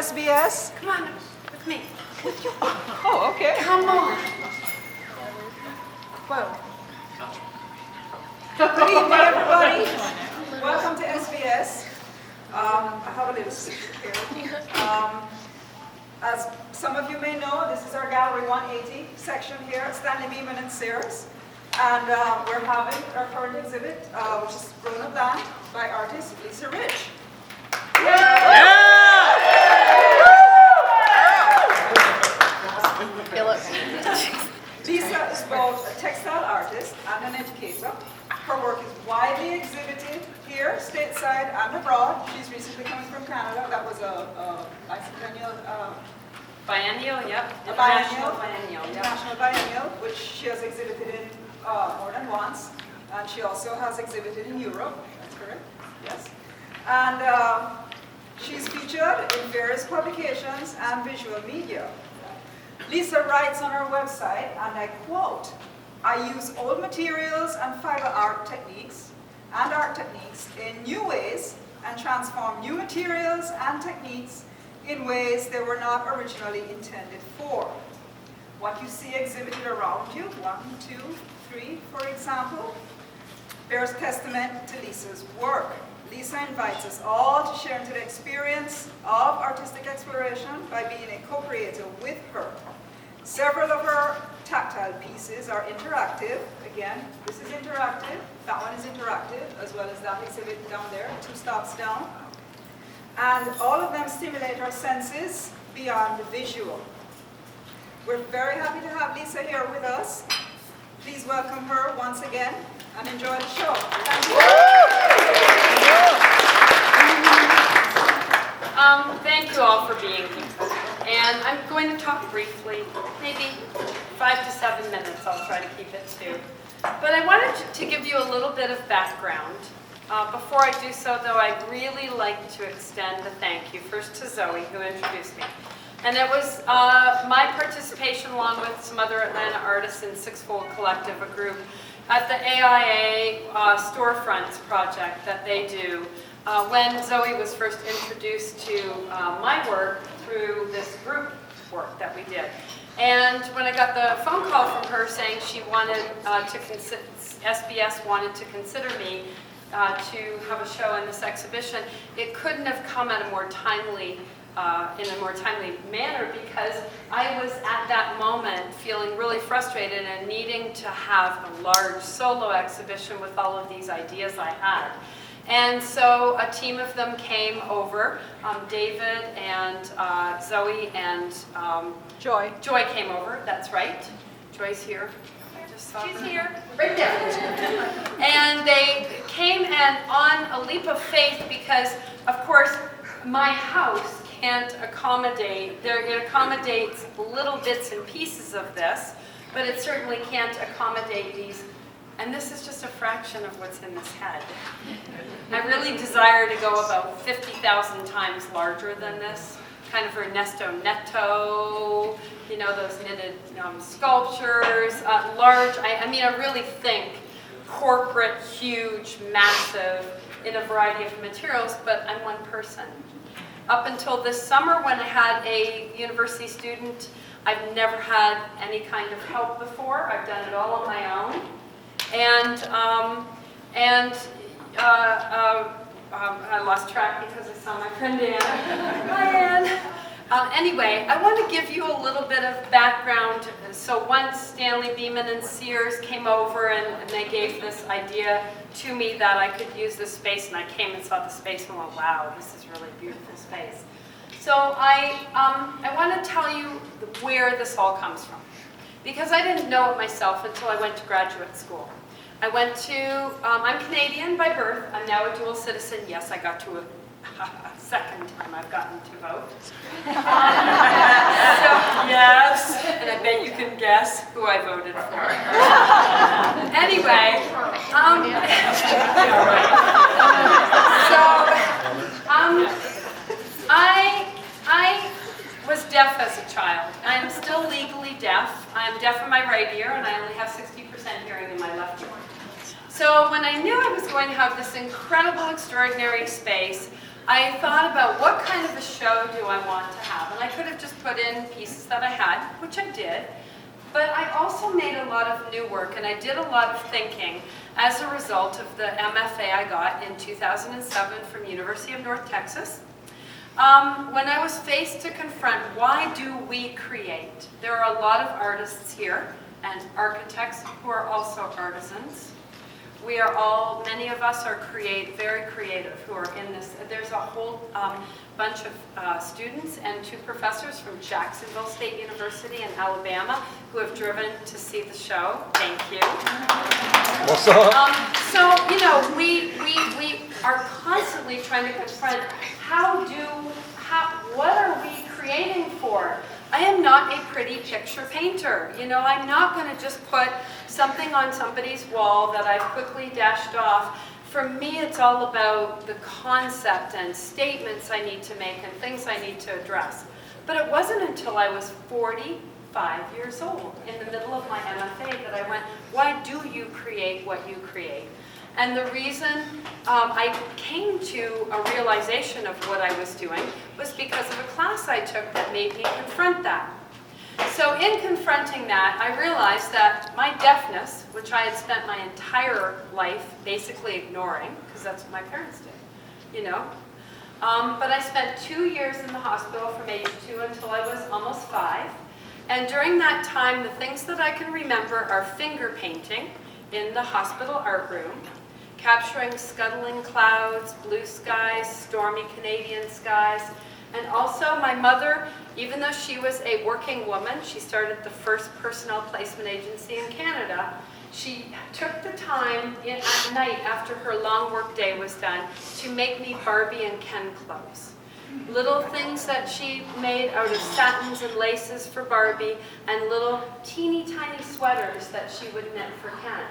SBS? Come on, with me. Oh, okay. Come on. Well, good evening, everybody. Welcome to SBS. I have a little secret here. As some of you may know, this is our Gallery 180 section here at Stanley Beeman and Sears. And we're having our current exhibit, which is Grown Up Land by artist Lisa Rich. Lisa is both a textile artist and an educator. Her work is widely exhibited here, stateside and abroad. She's recently coming from Canada. That was a bicentennial, Biennial, yep. a biennial, Biennial, yep. international biennial, which she has exhibited in more than once. And she also has exhibited in Europe. That's correct, yes. And she's featured in various publications and visual media. Lisa writes on her website, and I quote, "I use old materials and fiber art techniques in new ways and transform new materials and techniques in ways they were not originally intended for." What you see exhibited around you, 1, 2, 3, for example, bears testament to Lisa's work. Lisa invites us all to share into the experience of artistic exploration by being a co-creator with her. Several of her tactile pieces are interactive. Again, this is interactive, that one is interactive, as well as that exhibit down there, 2 stops down. And all of them stimulate our senses beyond the visual. We're very happy to have Lisa here with us. Please welcome her once again and enjoy the show. Thank you. Thank you all for being here. And I'm going to talk briefly, maybe 5 to 7 minutes. I'll try to keep it to. But I wanted to give you a little bit of background. Before I do so, though, I'd really like to extend a thank you first to Zoe, who introduced me. And it was my participation, along with some other Atlanta artists in Sixfold Collective, a group, at the AIA Storefronts project that they do. When Zoe was first introduced to my work through this group work that we did. And when I got the phone call from her saying she wanted SBS wanted to consider me to have a show in this exhibition, it couldn't have come at a more timely in a more timely manner, because I was at that moment feeling really frustrated and needing to have a large solo exhibition with all of these ideas I had. And so a team of them came over, David and Zoe and Joy. Joy came over, that's right. Joy's here. She's here, right there. And they came and on a leap of faith, because of course my house can't accommodate, it accommodates little bits and pieces of this, but it certainly can't accommodate these. And this is just a fraction of what's in this head. I really desire to go about 50,000 times larger than this, kind of Ernesto Neto, you know, those knitted sculptures, large. I mean, I really think corporate, huge, massive, in a variety of materials, but I'm one person. Up until this summer, when I had a university student, I've never had any kind of help before. I've done it all on my own. And I lost track because I saw my friend Anne. Hi, Anne. Anyway, I want to give you a little bit of background. So once Stanley Beeman and Sears came over and they gave this idea to me that I could use this space, and I came and saw the space and went, wow, this is really a beautiful space. So I want to tell you where this all comes from, because I didn't know it myself until I went to graduate school. I went to, I'm Canadian by birth. I'm now a dual citizen. Yes, I got to a second time I've gotten to vote. So, yes, and I bet you can guess who I voted for. Anyway, I was deaf as a child. I'm still legally deaf. I'm deaf in my right ear, and I only have 60% hearing in my left ear. So when I knew I was going to have this incredible, extraordinary space, I thought about what kind of a show do I want to have? And I could have just put in pieces that I had, which I did, but I also made a lot of new work, and I did a lot of thinking as a result of the MFA I got in 2007 from University of North Texas. When I was faced to confront, why do we create? There are a lot of artists here and architects who are also artisans. We are all, many of us are very creative who are in this. There's a whole bunch of students and 2 professors from Jacksonville State University in Alabama who have driven to see the show. Thank you. So, you know, we are constantly trying to confront what are we creating for? I am not a pretty picture painter. You know, I'm not going to just put something on somebody's wall that I've quickly dashed off. For me, it's all about the concept and statements I need to make and things I need to address. But it wasn't until I was 45 years old, in the middle of my MFA, that I went, why do you create what you create? And the reason I came to a realization of what I was doing was because of a class I took that made me confront that. So in confronting that, I realized that my deafness, which I had spent my entire life basically ignoring, because that's what my parents did, you know. But I spent 2 years in the hospital from age 2 until I was almost 5. And during that time, the things that I can remember are finger painting in the hospital art room, capturing scuttling clouds, blue skies, stormy Canadian skies, and also my mother, even though she was a working woman, she started the first personnel placement agency in Canada, she took the time at night after her long work day was done to make me Barbie and Ken clothes. Little things that she made out of satins and laces for Barbie, and little teeny tiny sweaters that she would knit for Ken.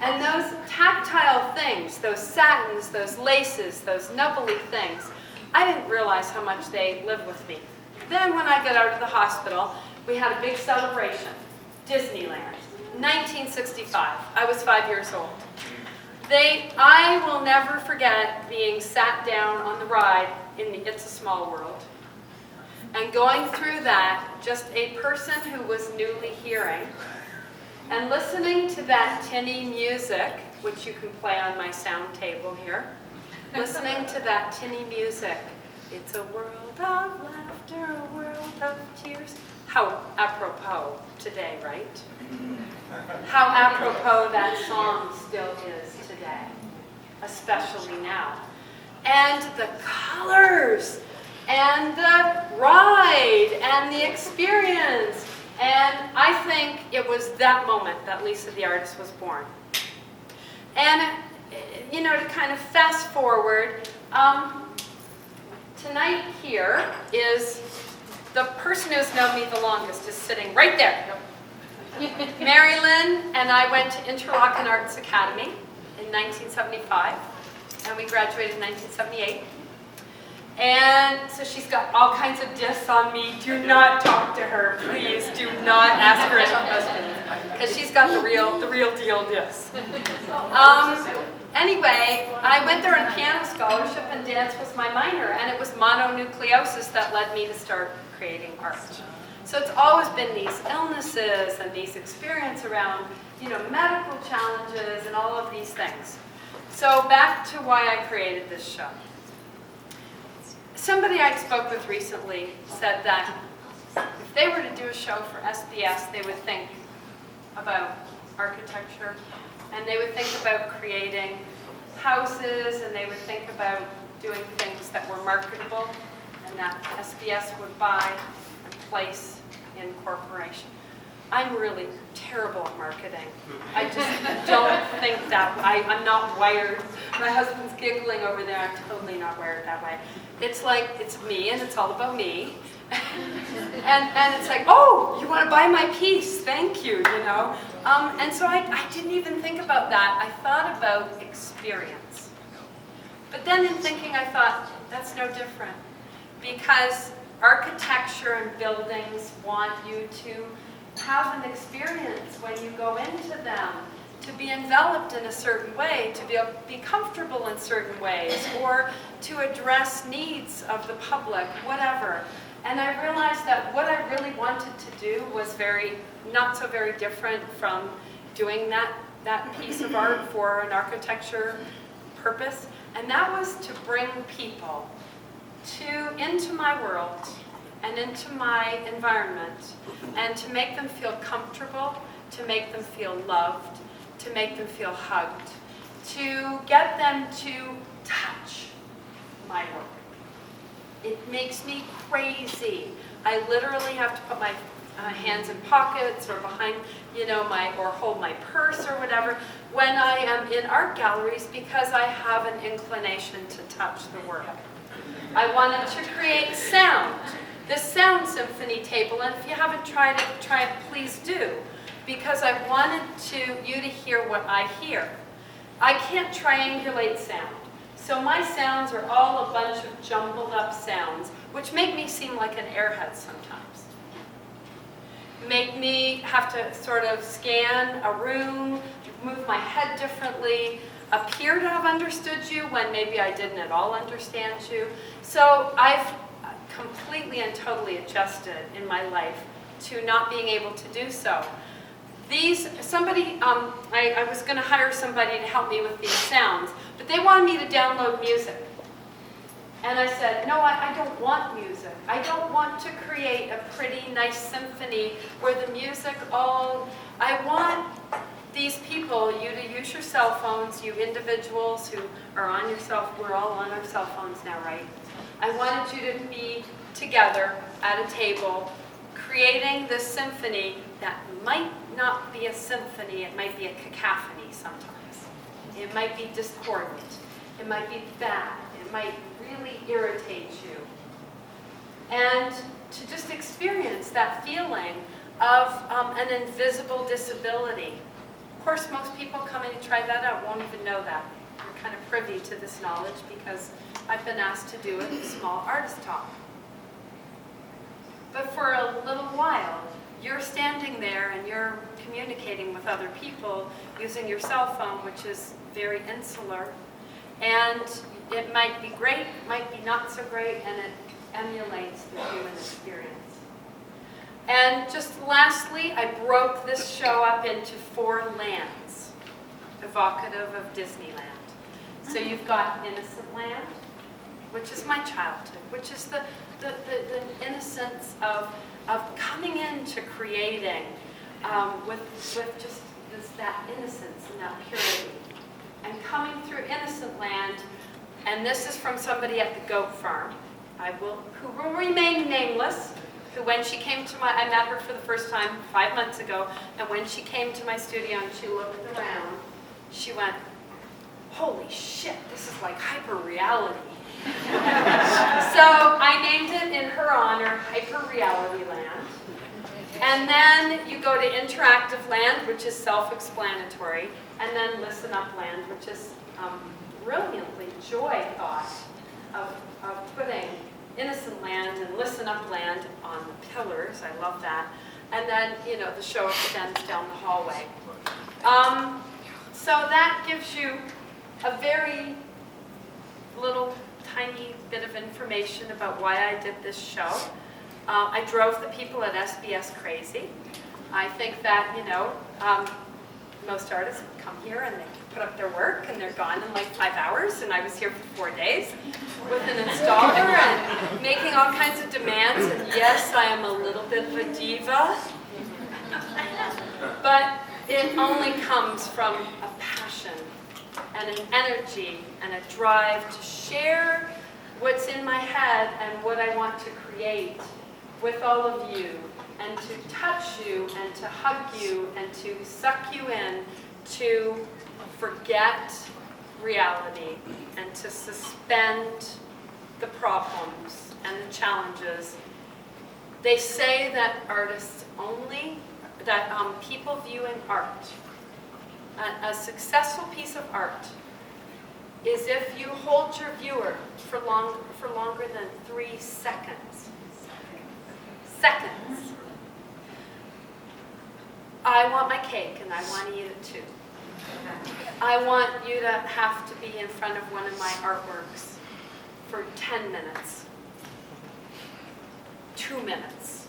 And those tactile things, those satins, those laces, those nubbly things, I didn't realize how much they lived with me. Then when I got out of the hospital, we had a big celebration, Disneyland, 1965. I was 5 years old. I will never forget being sat down on the ride in the It's a Small World. And going through that, just a person who was newly hearing, and listening to that tinny music, which you can play on my sound table here, listening to that tinny music. It's a world of laughter, a world of tears. How apropos today, right? How apropos that song still is today, especially now. And the colors, and the ride, and the experience. And I think it was that moment that Lisa the Artist was born. And, you know, to kind of fast forward, tonight here is the person who's known me the longest is sitting right there. Mary Lynn and I went to Interlochen Arts Academy in 1975, and we graduated in 1978. And so she's got all kinds of diss on me. Do not talk to her, please. Do not ask her any questions, because she's got the real deal diss. Anyway, I went there on piano scholarship, and dance was my minor, and it was mononucleosis that led me to start creating art. So it's always been these illnesses and these experiences around, you know, medical challenges and all of these things. So back to why I created this show. Somebody I spoke with recently said that if they were to do a show for SBS, they would think about architecture, and they would think about creating houses, and they would think about doing things that were marketable and that SBS would buy and place in corporation. I'm really terrible at marketing. I just don't think that. I'm not wired. My husband's giggling over there. I'm totally not wired that way. It's like, it's me, and it's all about me. and it's like, oh, you want to buy my piece? Thank you, you know. And so I didn't even think about that. I thought about experience. But then in thinking, I thought, that's no different. Because architecture and buildings want you to have an experience when you go into them. to be enveloped in a certain way, to be comfortable in certain ways, or to address needs of the public, whatever. And I realized that what I really wanted to do was not so very different from doing that piece of art for an architecture purpose. And that was to bring people into my world and into my environment, and to make them feel comfortable, to make them feel loved, to make them feel hugged, to get them to touch my work. It makes me crazy. I literally have to put my hands in pockets or behind, or hold my purse or whatever when I am in art galleries, because I have an inclination to touch the work. I wanted to create sound. This sound symphony table, and if you haven't tried it, please do, because I wanted you to hear what I hear. I can't triangulate sound. So my sounds are all a bunch of jumbled up sounds, which make me seem like an airhead sometimes. Make me have to sort of scan a room, move my head differently, appear to have understood you when maybe I didn't at all understand you. So I've completely and totally adjusted in my life to not being able to do so. I was going to hire somebody to help me with these sounds, but they wanted me to download music. And I said, no, I don't want music. I don't want to create a pretty, nice symphony where the music I want these people, you to use your cell phones, you individuals who are on we're all on our cell phones now, right? I wanted you to be together at a table, creating this symphony that might not be a symphony, it might be a cacophony sometimes. It might be discordant. It might be bad. It might really irritate you. And to just experience that feeling of an invisible disability. Of course, most people coming to try that out won't even know that. You're kind of privy to this knowledge because I've been asked to do a small artist talk. But for a little while, you're standing there and you're communicating with other people using your cell phone, which is very insular. And it might be great, it might be not so great, and it emulates the human experience. And just lastly, I broke this show up into 4 lands, evocative of Disneyland. So you've got Innocent Land, which is my childhood, which is the innocence of coming into creating with just that innocence and that purity. And coming through Innocent Land, and this is from somebody at the goat farm, who will remain nameless, who when she came to I met her for the first time 5 months ago, and when she came to my studio and she looked around, she went, holy shit, this is like hyper-reality. So I named it in her honor, Hyper-Reality Land. And then you go to Interactive Land, which is self-explanatory, and then Listen Up Land, which is brilliantly Joy thought of putting Innocent Land and Listen Up Land on the pillars. I love that. And then, the show extends down the hallway. So that gives you a very little tiny bit of information about why I did this show. I drove the people at SBS crazy. I think that, most artists come here and they put up their work and they're gone in like 5 hours, and I was here for 4 days with an installer and making all kinds of demands, and yes, I am a little bit of a diva, but it only comes from a passion and an energy and a drive to share what's in my head and what I want to create with all of you, and to touch you and to hug you and to suck you in, to forget reality and to suspend the problems and the challenges. They say that people viewing art, a successful piece of art, is if you hold your viewer for longer than 3 seconds. I want my cake and I want to eat it too. I want you to have to be in front of one of my artworks for 10 minutes, 2 minutes,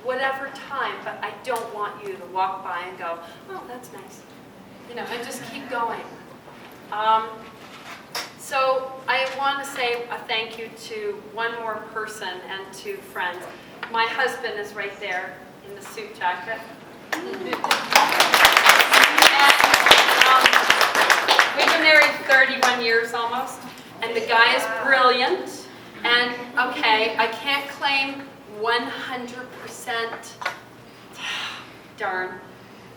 whatever time, but I don't want you to walk by and go, oh, that's nice, you know, and just keep going. So I want to say a thank you to one more person and to friends. My husband is right there in the suit jacket. We've been married 31 years almost, and the guy is brilliant. And okay, I can't claim 100%, darn,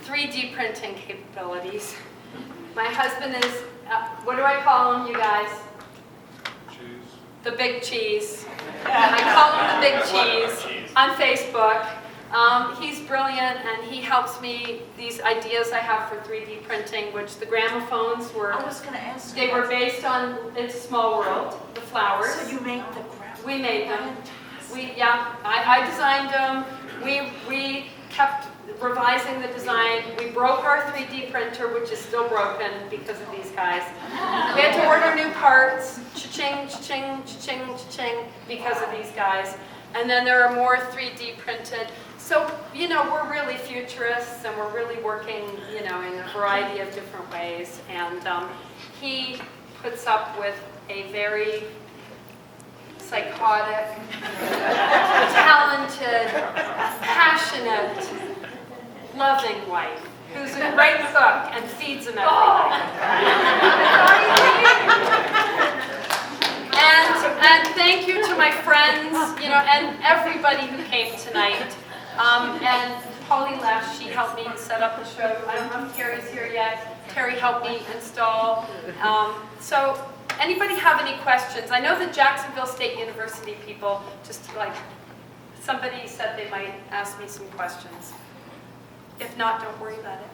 3D printing capabilities. My husband is, what do I call him, you guys? Cheese. The big cheese. I call him the big cheese on Facebook. He's brilliant, and he helps me, these ideas I have for 3D printing, which the gramophones were, I was going to ask. they were based on It's a Small World, the flowers. So you made the graphic. We made them. I designed them. We kept revising the design. We broke our 3D printer, which is still broken because of these guys. We had to order new parts, cha-ching, cha-ching, cha-ching, cha-ching, because of these guys. And then there are more 3D printed. So, you know, we're really futurists, and we're really working, you know, in a variety of different ways. And he puts up with a very psychotic, talented, passionate, loving wife who's a great cook and feeds him everything. And thank you to my friends, you know, and everybody who came tonight. And Polly left, she helped me set up the show. I don't know if Terry's here yet. Terry helped me install. So anybody have any questions? I know the Jacksonville State University people, just like, somebody said they might ask me some questions. If not, don't worry about it.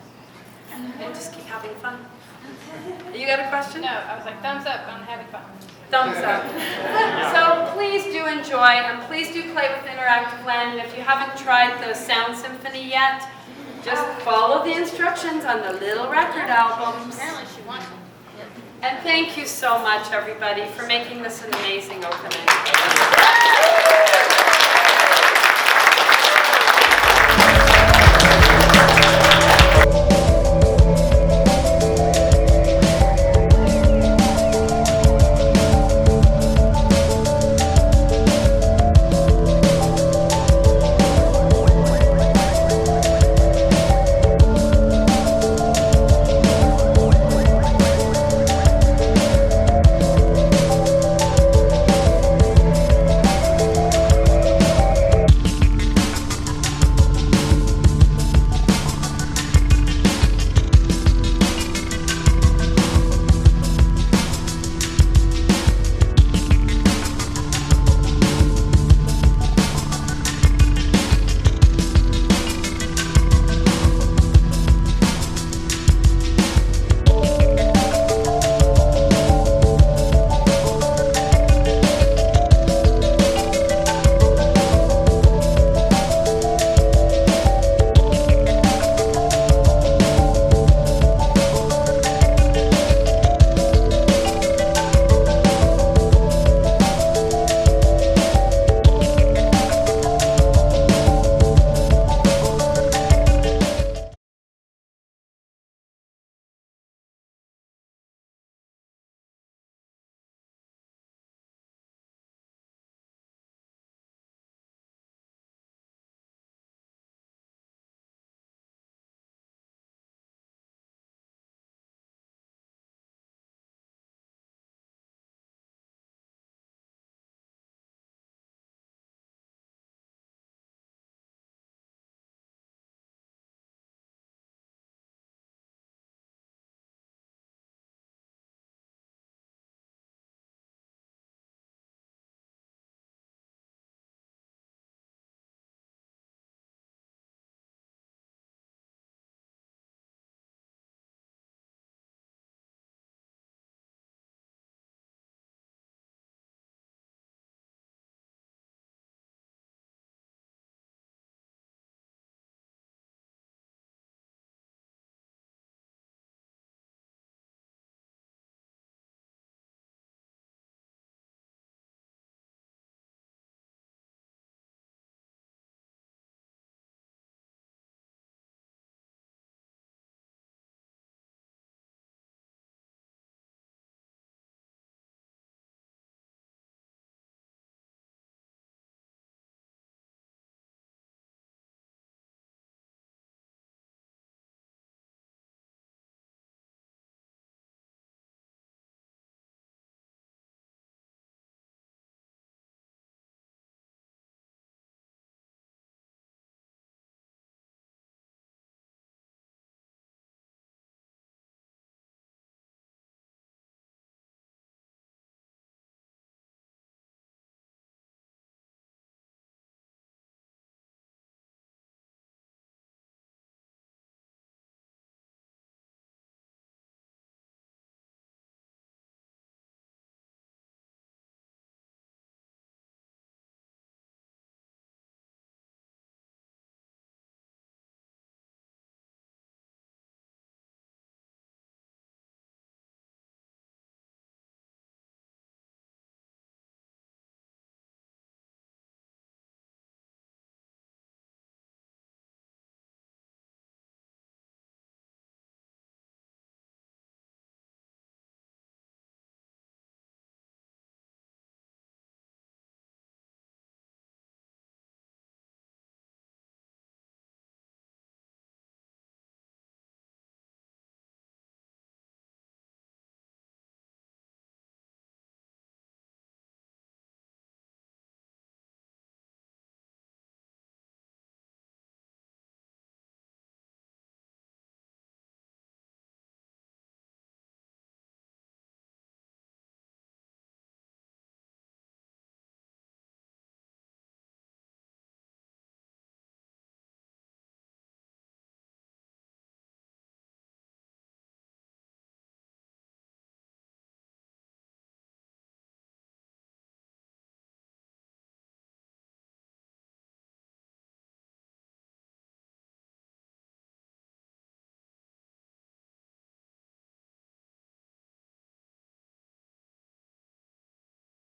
And just keep having fun. You got a question? No, I was like, thumbs up on having fun. Thumbs up. So please do enjoy, and please do play with Interactive Land. And if you haven't tried the Sound Symphony yet, just follow the instructions on the little record albums. Apparently she wants it. And thank you so much, everybody, for making this an amazing opening.